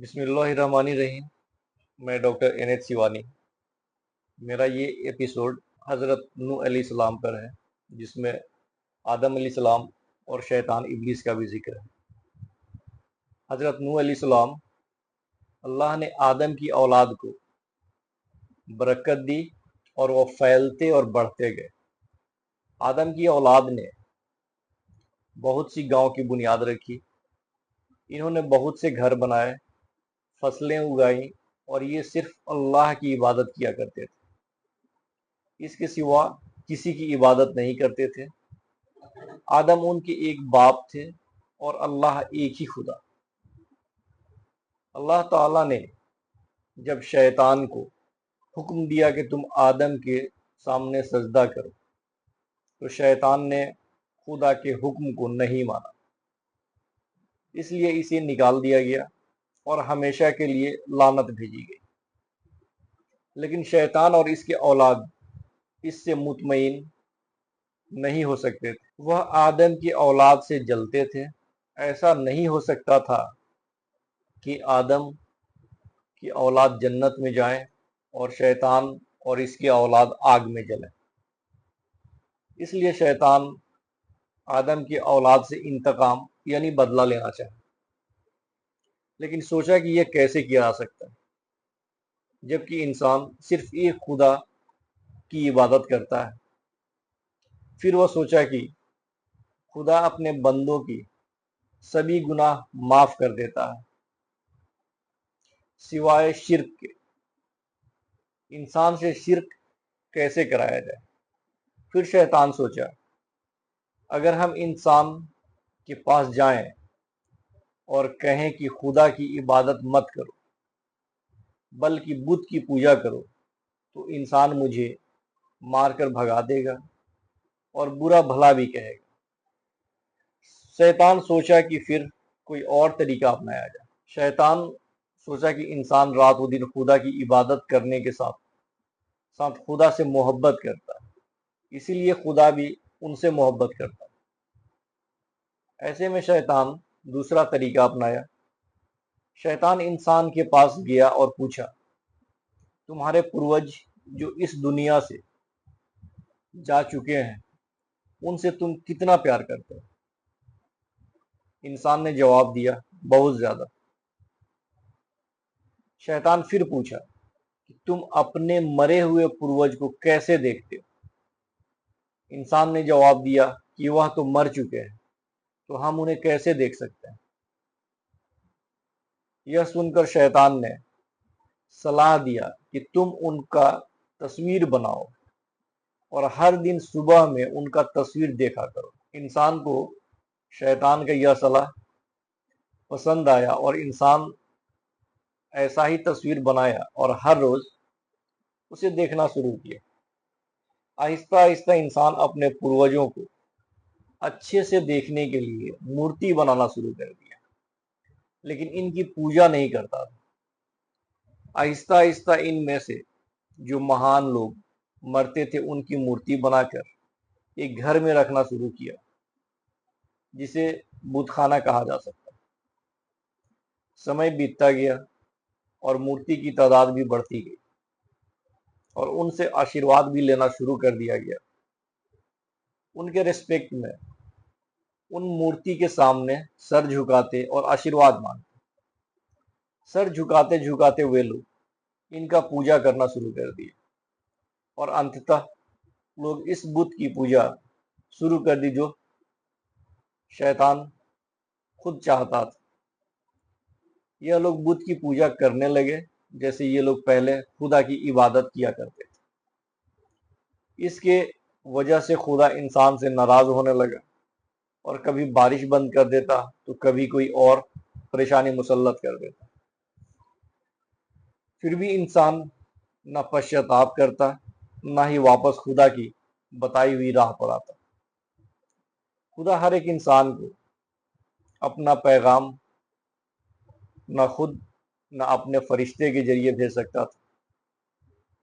बिस्मिल्लाहिर्रहमानिर्रहीम। मैं doctor N H Shivani. मेरा ये एपिसोड हज़रत नूह अलैहिस्सलाम पर है, जिसमें आदम अलैहिस्सलाम और शैतान इब्लीस का भी जिक्र है। हज़रत नूह अलैहिस्सलाम, अल्लाह ने आदम की औलाद को बरकत दी और वो फैलते और बढ़ते गए। आदम की औलाद ने बहुत सी गांव की बुनियाद रखी। इन्होंने बहुत से घर बनाए, फसलें उगाई और ये सिर्फ अल्लाह की इबादत किया करते थे। इसके सिवा किसी की इबादत नहीं करते थे। आदम उनके एक बाप थे और अल्लाह एक ही खुदा। अल्लाह ताला ने जब शैतान को हुक्म दिया कि तुम आदम के सामने सजदा करो, तो शैतान ने खुदा के हुक्म को नहीं माना, इसलिए इसे निकाल दिया गया और हमेशा के लिए लानत भेजी गई। लेकिन शैतान और इसके औलाद इससे मुतमईन नहीं हो सकते थे। वह आदम की औलाद से जलते थे। ऐसा नहीं हो सकता था कि आदम की औलाद जन्नत में जाए और शैतान और इसकी औलाद आग में जले। इसलिए शैतान आदम की औलाद से इंतकाम यानी बदला लेना चाहे, लेकिन सोचा कि यह कैसे किया जा सकता है, जबकि इंसान सिर्फ एक खुदा की इबादत करता है। फिर वह सोचा कि खुदा अपने बंदों की सभी गुनाह माफ कर देता है सिवाय शिर्क के। इंसान से शिर्क कैसे कराया जाए? फिर शैतान सोचा, अगर हम इंसान के पास जाएं और कहें कि खुदा की इबादत मत करो बल्कि बुत की पूजा करो, तो इंसान मुझे मारकर भगा देगा और बुरा भला भी कहेगा। शैतान सोचा कि फिर कोई और तरीका अपनाया जाए। शैतान सोचा कि इंसान रात व दिन खुदा की इबादत करने के साथ साथ खुदा से मोहब्बत करता है, इसीलिए खुदा भी उनसे मोहब्बत करता है। ऐसे में शैतान दूसरा तरीका अपनाया। शैतान इंसान के पास गया और पूछा, तुम्हारे पूर्वज जो इस दुनिया से जा चुके हैं, उनसे तुम कितना प्यार करते हो? इंसान ने जवाब दिया, बहुत ज्यादा। शैतान फिर पूछा कि तुम अपने मरे हुए पूर्वज को कैसे देखते हो? इंसान ने जवाब दिया कि वह तो मर चुके हैं, तो हम उन्हें कैसे देख सकते हैं? यह सुनकर शैतान ने सलाह दिया कि तुम उनका तस्वीर बनाओ और हर दिन सुबह में उनका तस्वीर देखा करो। इंसान को शैतान का यह सलाह पसंद आया और इंसान ऐसा ही तस्वीर बनाया और हर रोज उसे देखना शुरू किया। आहिस्ता आहिस्ता इंसान अपने पूर्वजों को अच्छे से देखने के लिए मूर्ति बनाना शुरू कर दिया, लेकिन इनकी पूजा नहीं करता था। आहिस्ता आहिस्ता इनमें से जो महान लोग मरते थे, उनकी मूर्ति बनाकर एक घर में रखना शुरू किया, जिसे बुतखाना कहा जा सकता है। समय बीतता गया और मूर्ति की तादाद भी बढ़ती गई और उनसे आशीर्वाद भी लेना शुरू कर दिया गया। उनके रिस्पेक्ट में उन मूर्ति के सामने सर झुकाते और आशीर्वाद मांगते। सर झुकाते झुकाते वे लोग इनका पूजा करना शुरू कर दिए और अंततः लोग इस बुत की पूजा शुरू कर दी जो शैतान खुद चाहता था। यह लोग बुत की पूजा करने लगे जैसे ये लोग पहले खुदा की इबादत किया करते थे। इसके वजह से खुदा इंसान से नाराज होने लगा और कभी बारिश बंद कर देता तो कभी कोई और परेशानी मुसल्लत कर देता। फिर भी इंसान न पश्चाताप करता, न ही वापस खुदा की बताई हुई राह पर आता। खुदा हर एक इंसान को अपना पैगाम न खुद न अपने फरिश्ते के जरिए भेज सकता था,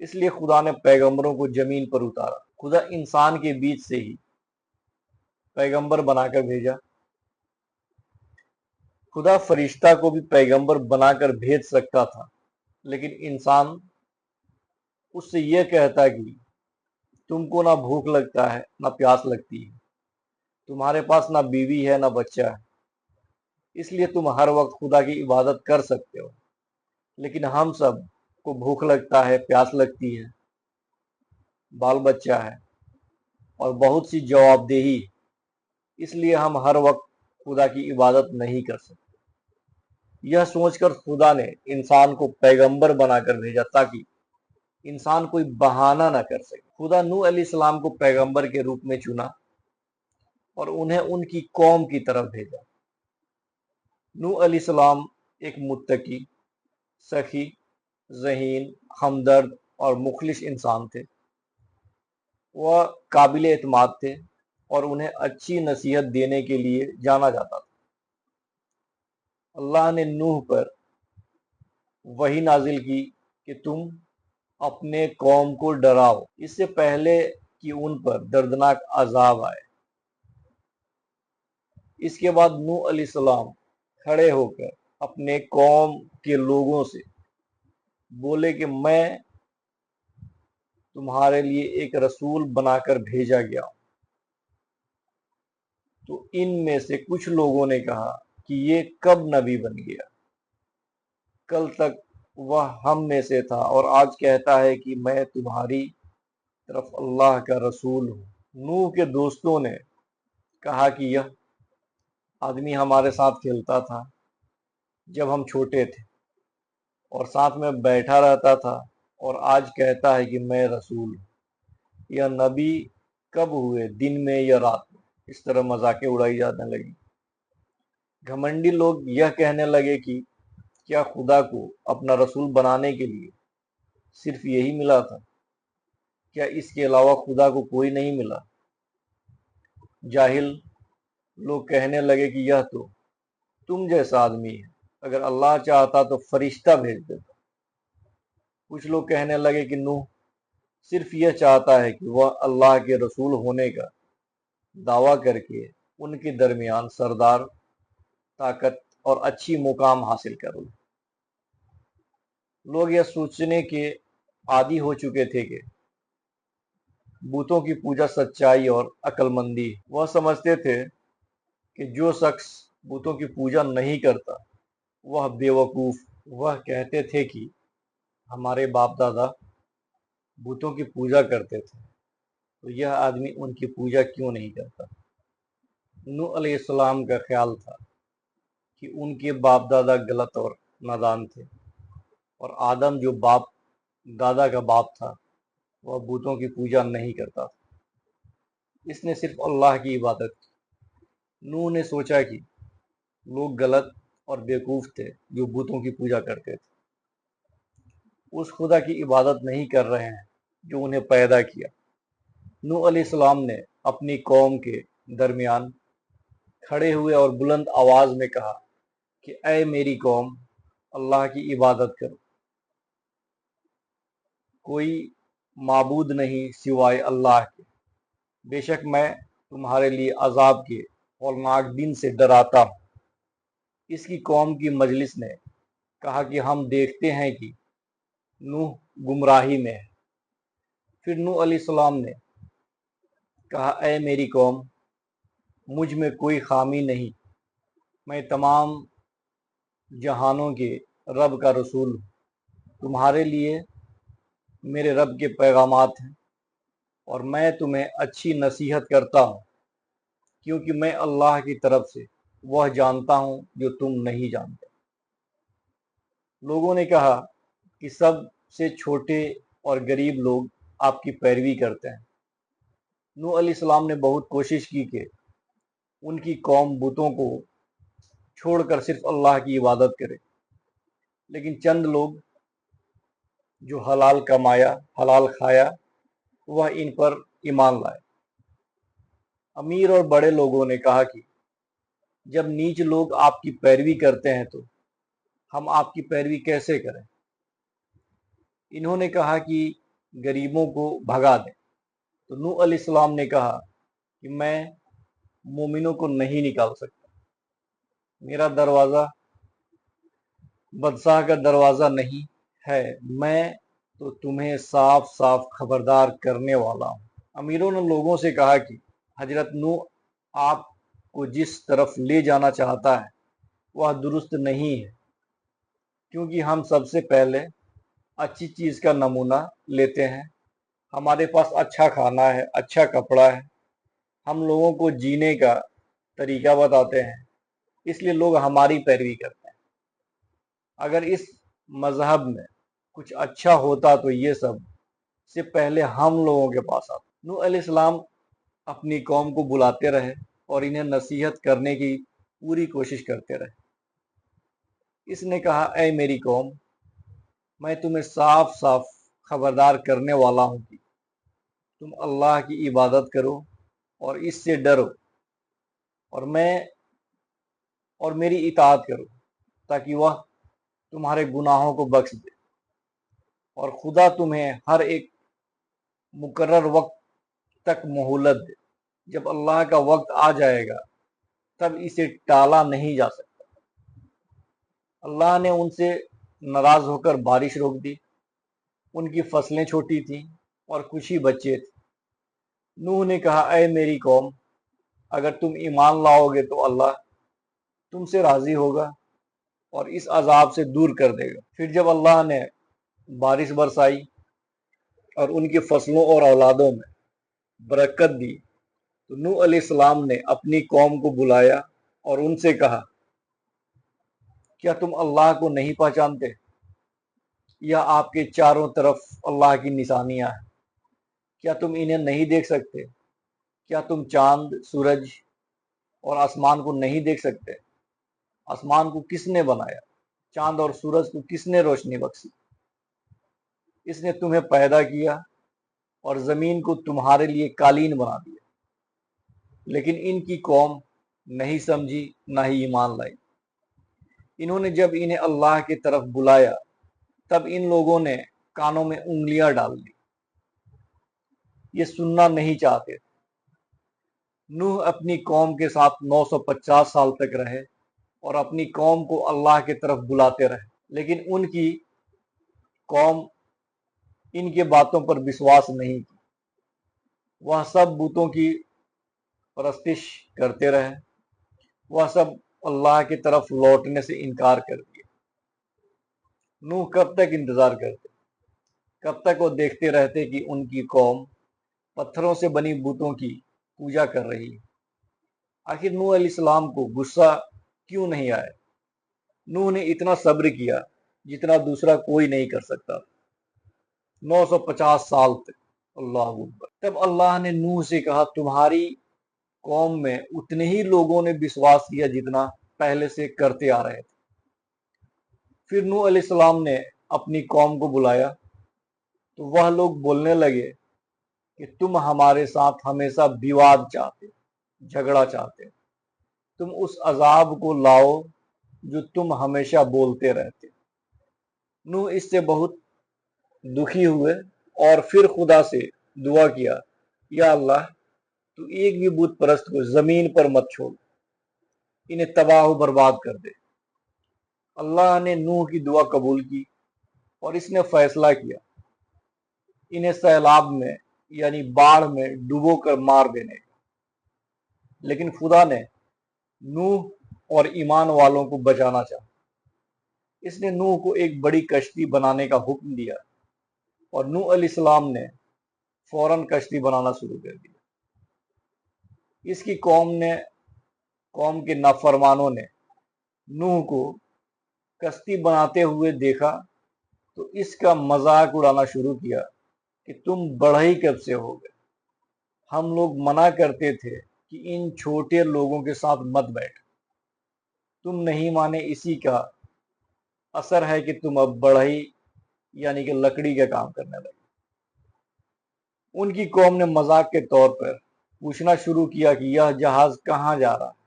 इसलिए खुदा ने पैगंबरों को जमीन पर उतारा। खुदा इंसान के बीच से ही पैगंबर बनाकर भेजा। खुदा फरिश्ता को भी पैगंबर बनाकर भेज सकता था, लेकिन इंसान उससे यह कहता कि तुमको ना भूख लगता है ना प्यास लगती है, तुम्हारे पास ना बीवी है ना बच्चा है, इसलिए तुम हर वक्त खुदा की इबादत कर सकते हो। लेकिन हम सब को भूख लगता है, प्यास लगती है, बाल बच्चा है और बहुत सी जवाबदेही, इसलिए हम हर वक्त खुदा की इबादत नहीं कर सकते। यह सोचकर खुदा ने इंसान को पैगंबर बनाकर भेजा ताकि इंसान कोई बहाना ना कर सके। खुदा नूह अलैहिस्सलाम को पैगंबर के रूप में चुना और उन्हें उनकी कौम की तरफ भेजा। नूह अलैहिस्सलाम एक मुत्तकी, सखी, ज़हीन, हमदर्द और मुखलिस इंसान थे। वह काबिल एतमाद थे और उन्हें अच्छी नसीहत देने के लिए जाना जाता था। अल्लाह ने नूह पर वही नाजिल की कि तुम अपने कौम को डराओ, इससे पहले कि उन पर दर्दनाक अजाब आए। इसके बाद नूह अलैहिस्सलाम खड़े होकर अपने कौम के लोगों से बोले कि मैं तुम्हारे लिए एक रसूल बनाकर भेजा गया हूं। तो इनमें से कुछ लोगों ने कहा कि ये कब नबी बन गया? कल तक वह हम में से था और आज कहता है कि मैं तुम्हारी तरफ अल्लाह का रसूल हूं। नूह के दोस्तों ने कहा कि यह आदमी हमारे साथ खेलता था जब हम छोटे थे और साथ में बैठा रहता था, और आज कहता है कि मैं रसूल हूं। यह नबी कब हुए, दिन में या रात में? इस तरह मजाकें उड़ाई जाने लगी। घमंडी लोग यह कहने लगे कि क्या खुदा को अपना रसूल बनाने के लिए सिर्फ यही मिला था? क्या इसके अलावा खुदा को कोई नहीं मिला? जाहिल लोग कहने लगे कि यह तो तुम जैसा आदमी है, अगर अल्लाह चाहता तो फरिश्ता भेज देता। कुछ लोग कहने लगे कि नूह सिर्फ यह चाहता है कि वह अल्लाह के रसूल होने का दावा करके उनके दरमियान सरदार, ताकत और अच्छी मुकाम हासिल कर ले। लोग यह सोचने के आदी हो चुके थे कि बूतों की पूजा सच्चाई और अक्लमंदी। वह समझते थे कि जो शख्स बूतों की पूजा नहीं करता वह बेवकूफ। वह कहते थे कि हमारे बाप दादा बूतों की पूजा करते थे, तो यह आदमी उनकी पूजा क्यों नहीं करता? नूह अलैहिस्सलाम का ख्याल था कि उनके बाप दादा गलत और नादान थे, और आदम जो बाप दादा का बाप था वह बूतों की पूजा नहीं करता था। इसने सिर्फ अल्लाह की इबादत की। नूह ने सोचा कि लोग गलत और बेवकूफ थे जो बूतों की पूजा करते थे, उस खुदा की इबादत नहीं कर रहे हैं जो उन्हें पैदा किया। नूह अलैहिस्सलाम ने अपनी कौम के दरमियान खड़े हुए और बुलंद आवाज में कहा कि ऐ मेरी कौम, अल्लाह की इबादत करो। कोई माबूद नहीं सिवाय अल्लाह के। बेशक मैं तुम्हारे लिए अजाब के हौलनाक दिन से डराता हूँ। इसकी कौम की मजलिस ने कहा कि हम देखते हैं कि नूह गुमराही में है। फिर नूह अलैहिस्सलाम ने कहा, ऐ मेरी कौम, मुझ में कोई खामी नहीं, मैं तमाम जहानों के रब का रसूल हूँ। तुम्हारे लिए मेरे रब के पैगामात हैं और मैं तुम्हें अच्छी नसीहत करता हूँ, क्योंकि मैं अल्लाह की तरफ से वह जानता हूँ जो तुम नहीं जानते। लोगों ने कहा कि सबसे छोटे और गरीब लोग आपकी पैरवी करते हैं। नूह अलैहिस्सलाम ने बहुत कोशिश की कि उनकी कौम बुतों को छोड़कर सिर्फ अल्लाह की इबादत करे, लेकिन चंद लोग जो हलाल कमाया, हलाल खाया, वह इन पर ईमान लाए। अमीर और बड़े लोगों ने कहा कि जब नीच लोग आपकी पैरवी करते हैं तो हम आपकी पैरवी कैसे करें? इन्होंने कहा कि गरीबों को भगा दें। तो नूह अलैहिस्सलाम ने कहा कि मैं मोमिनों को नहीं निकाल सकता। میرا دروازہ بدشاہ کا دروازہ نہیں ہے، میں تو تمہیں صاف صاف خبردار کرنے والا ہوں۔ امیروں نے لوگوں سے کہا کہ حضرت نوح آپ کو جس طرف لے جانا چاہتا ہے وہ درست نہیں ہے، کیونکہ ہم سب سے پہلے اچھی چیز کا نمونہ لیتے ہیں۔ ہمارے پاس اچھا کھانا ہے، اچھا کپڑا ہے، ہم لوگوں کو جینے کا طریقہ بتاتے ہیں، اس لیے لوگ ہماری پیروی کرتے ہیں۔ اگر اس مذہب میں کچھ اچھا ہوتا تو یہ سب سے پہلے ہم لوگوں کے پاس آتا۔ نوح علیہ السلام اپنی قوم کو بلاتے رہے اور انہیں نصیحت کرنے کی پوری کوشش کرتے رہے۔ اس نے کہا، اے میری قوم، میں تمہیں صاف صاف خبردار کرنے والا ہوں کہ تم اللہ کی عبادت کرو اور اس سے ڈرو اور میری اطاعت کرو، تاکہ وہ تمہارے گناہوں کو بخش دے، اور خدا تمہیں ہر ایک مقرر وقت تک مہلت دے۔ جب اللہ کا وقت آ جائے گا تب اسے ٹالا نہیں جا سکتا۔ اللہ نے ان سے ناراض ہو کر بارش روک دی، ان کی فصلیں چھوٹی تھیں اور کچھ ہی بچے تھے۔ نوح نے کہا، اے میری قوم، اگر تم ایمان لاؤ گے تو اللہ تم سے راضی ہوگا اور اس عذاب سے دور کر دے گا۔ پھر جب اللہ نے بارش برسائی اور ان کی فصلوں اور اولادوں میں برکت دی تو نوح علیہ السلام نے اپنی قوم کو بلایا اور ان سے کہا، کیا تم اللہ کو نہیں پہچانتے؟ یا آپ کے چاروں طرف اللہ کی نشانیاں ہیں، کیا تم انہیں نہیں دیکھ سکتے؟ کیا تم چاند، سورج اور آسمان کو نہیں دیکھ سکتے؟ آسمان کو کس نے بنایا؟ چاند اور سورج کو کس نے روشنی بخشی؟ اس نے تمہیں پیدا کیا اور زمین کو تمہارے لیے قالین بنا دیا۔ لیکن ان کی قوم نہیں سمجھی، نہ ہی ایمان لائی۔ انہوں نے جب انہیں اللہ کی طرف بلایا تب ان لوگوں نے کانوں میں انگلیاں ڈال دی، یہ سننا نہیں چاہتے۔ نوح اپنی قوم کے ساتھ 950 سال تک رہے اور اپنی قوم کو اللہ کی طرف بلاتے رہے، لیکن ان کی قوم ان کے باتوں پر وشواس نہیں کی۔ وہ سب بتوں کی پرستش کرتے رہے، وہ سب اللہ کی طرف لوٹنے سے انکار کر دیا۔ نوح کب تک انتظار کرتے؟ کب تک وہ دیکھتے رہتے کہ ان کی قوم پتھروں سے بنی بتوں کی پوجا کر رہی ہے؟ آخر نوح علیہ السلام کو غصہ کیوں نہیں آیا؟ نوح نے اتنا صبر کیا جتنا دوسرا کوئی نہیں کر سکتا، 950 سال تک۔ اللہ اکبر۔ تب اللہ نے نوح سے کہا، تمہاری قوم میں اتنے ہی لوگوں نے وشواس کیا جتنا پہلے سے کرتے آ رہے تھے۔ پھر نوح علیہ السلام نے اپنی قوم کو بلایا تو وہ لوگ بولنے لگے کہ تم ہمارے ساتھ ہمیشہ وواد چاہتے، جھگڑا چاہتے، تم اس عذاب کو لاؤ جو تم ہمیشہ بولتے رہتے۔ نوح اس سے بہت دکھی ہوئے اور پھر خدا سے دعا کیا، یا اللہ، تو ایک بھی بت پرست کو زمین پر مت چھوڑ، انہیں تباہ و برباد کر دے۔ اللہ نے نوح کی دعا قبول کی اور اس نے فیصلہ کیا انہیں سیلاب میں یعنی باڑھ میں ڈبو کر مار دینے کا۔ لیکن خدا نے نوح اور ایمان والوں کو بچانا چاہا۔ اس نے نوح کو ایک بڑی کشتی بنانے کا حکم دیا اور نوح علیہ السلام نے فوراً کشتی بنانا شروع کر دیا۔ اس کی قوم کے نافرمانوں نے نوح کو کشتی بناتے ہوئے دیکھا تو اس کا مذاق اڑانا شروع کیا کہ تم بڑھئی کب سے ہو گئے؟ ہم لوگ منع کرتے تھے کہ ان چھوٹے لوگوں کے ساتھ مت بیٹھ، تم نہیں مانے، اسی کا اثر ہے کہ تم اب بڑھئی یعنی کہ لکڑی کا کام کرنے لگے۔ ان کی قوم نے مذاق کے طور پر پوچھنا شروع کیا کہ یہ جہاز کہاں جا رہا ہے؟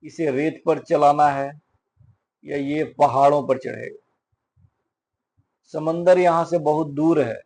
اسے ریت پر چلانا ہے یا یہ پہاڑوں پر چڑھے گا؟ سمندر یہاں سے بہت دور ہے،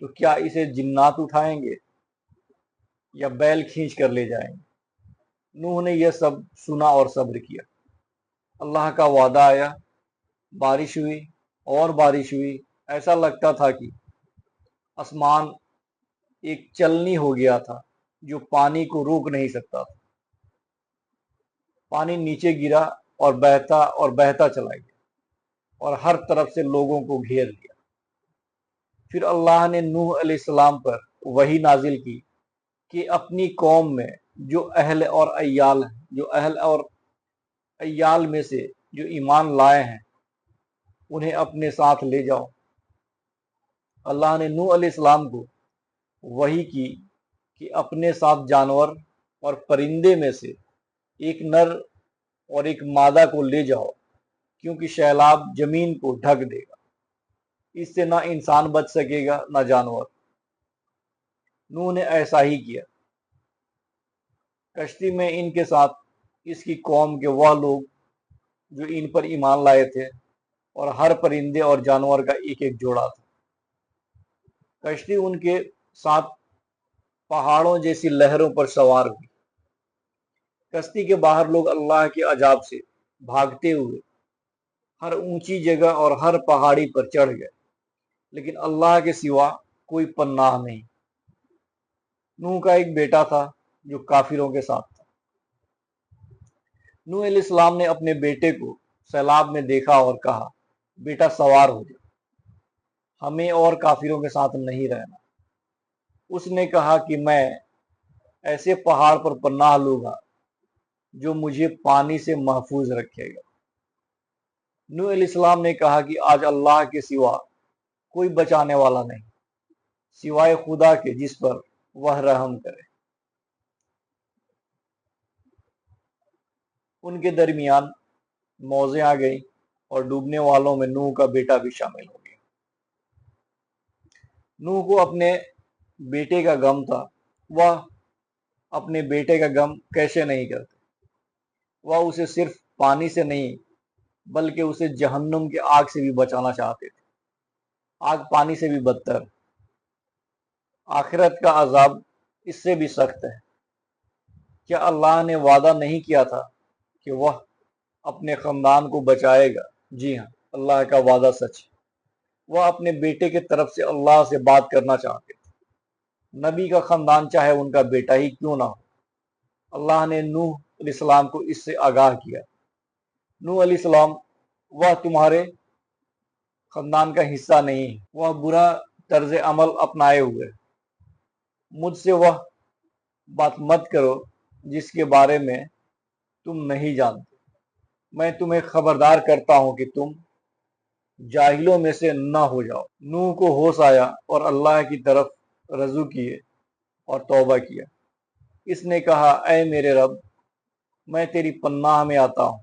تو کیا اسے جنات اٹھائیں گے یا بیل کھینچ کر لے جائیں گے؟ نوح نے یہ سب سنا اور صبر کیا۔ अल्लाह का वादा आया, बारिश हुई और बारिश हुई। ऐसा लगता था कि आसमान एक चलनी हो गया था जो पानी को रोक नहीं सकता था। पानी नीचे गिरा और बहता चला गया और हर तरफ से लोगों को घेर लिया। फिर अल्लाह ने नूह अलैहिस्सलाम पर वही नाजिल की कि अपनी कौम में जो अहल और अय्याल में से जो ईमान लाए हैं उन्हें अपने साथ ले जाओ। अल्लाह ने नूह अलैहिस्सलाम को वही की कि अपने साथ जानवर और परिंदे में से एक नर और एक मादा को ले जाओ, क्योंकि सैलाब जमीन को ढक देगा। इससे ना इंसान बच सकेगा ना जानवर। नूह ने ऐसा ही किया। कश्ती में इनके साथ इसकी कौम के वह लोग जो इन पर ईमान लाए थे और हर परिंदे और जानवर का एक एक जोड़ा था। कश्ती उनके साथ पहाड़ों जैसी लहरों पर सवार हुई। कश्ती के बाहर लोग अल्लाह के अजाब से भागते हुए हर ऊंची जगह और हर पहाड़ी पर चढ़ गए, लेकिन अल्लाह के सिवा कोई पन्नाह नहीं। नूह का एक बेटा था जो काफिरों के साथ था। नूह अलैहिस्सलाम ने अपने बेटे को सैलाब में देखा और कहा, बेटा सवार हो जा, हमें और काफिरों के साथ नहीं रहना। उसने कहा कि मैं ऐसे पहाड़ पर पनाह लूंगा जो मुझे पानी से महफूज रखेगा। नूह अलैहिस्सलाम ने कहा कि आज अल्लाह के सिवा कोई बचाने वाला नहीं, सिवाय खुदा के जिस पर वह रहम करे। उनके दरमियान मौजें आ गई और डूबने वालों में नूह का बेटा भी शामिल हो गया। नूह को अपने बेटे का गम था। वह अपने बेटे का गम कैसे नहीं करते। वह उसे सिर्फ पानी से नहीं बल्कि उसे जहन्नुम की आग से भी बचाना चाहते थे। आग पानी से भी बदतर। आखिरत का अजाब इससे भी सख्त है। क्या अल्लाह ने वादा नहीं किया था कि वह अपने खानदान को बचाएगा? जी हाँ, अल्लाह का वादा सच है। वह अपने बेटे के तरफ से अल्लाह से बात करना चाहते थे। नबी का खानदान चाहे उनका बेटा ही क्यों ना हो। अल्लाह ने नूह अलैहिस्सलाम को इससे आगाह किया। नूह अलैहिस्सलाम, वह तुम्हारे खानदान का हिस्सा नहीं है। वह बुरा तर्ज अमल अपनाए हुए। मुझसे वह बात मत करो जिसके बारे में तुम नहीं जानते। मैं तुम्हें खबरदार करता हूं कि तुम जाहिलों में से न हो जाओ। नूह को होश आया और अल्लाह की तरफ रजू किए और तौबा किया। इसने कहा, ऐ मेरे रब, मैं तेरी पन्नाह में आता हूं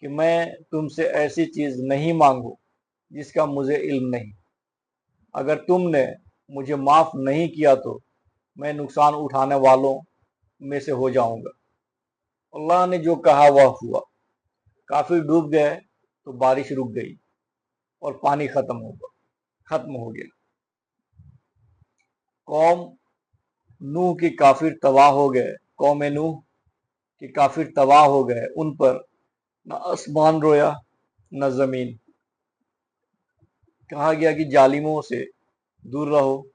कि मैं तुमसे ऐसी चीज नहीं मांगू जिसका मुझे इल्म नहीं। अगर तुमने मुझे माफ नहीं किया तो मैं नुकसान उठाने वालों में से हो जाऊंगा। अल्लाह ने जो कहा वह हुआ। काफिर डूब गए तो बारिश रुक गई और पानी खत्म हो गया। कौम नूह के काफिर तबाह हो गए। कौम नूह के काफिर तबाह हो गए। उन पर न आसमान रोया न जमीन। कहा गया कि जालिमों से दूर रहो।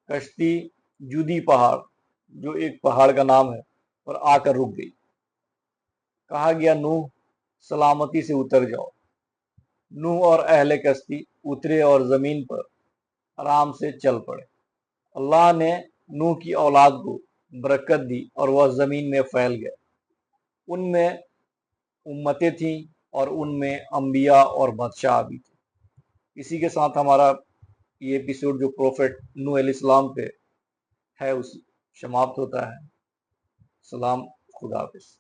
कश्ती जूदी पहाड़, जो एक पहाड़ का नाम है, पर आकर रुक गई। कहा गया नूह सलामती से उतर जाओ। नूह और अहले कश्ती उतरे और जमीन पर आराम से चल पड़े। अल्लाह ने नूह की औलाद को बरकत दी और वह जमीन में फैल गए। उनमें उम्मतें थीं और उनमें अंबिया और बादशाह भी थे। इसी के साथ हमारा ये एपिसोड जो प्रोफेट नूह अलैहिस्सलाम पे है उस समाप्त होता है। सलाम, खुदा हाफिज।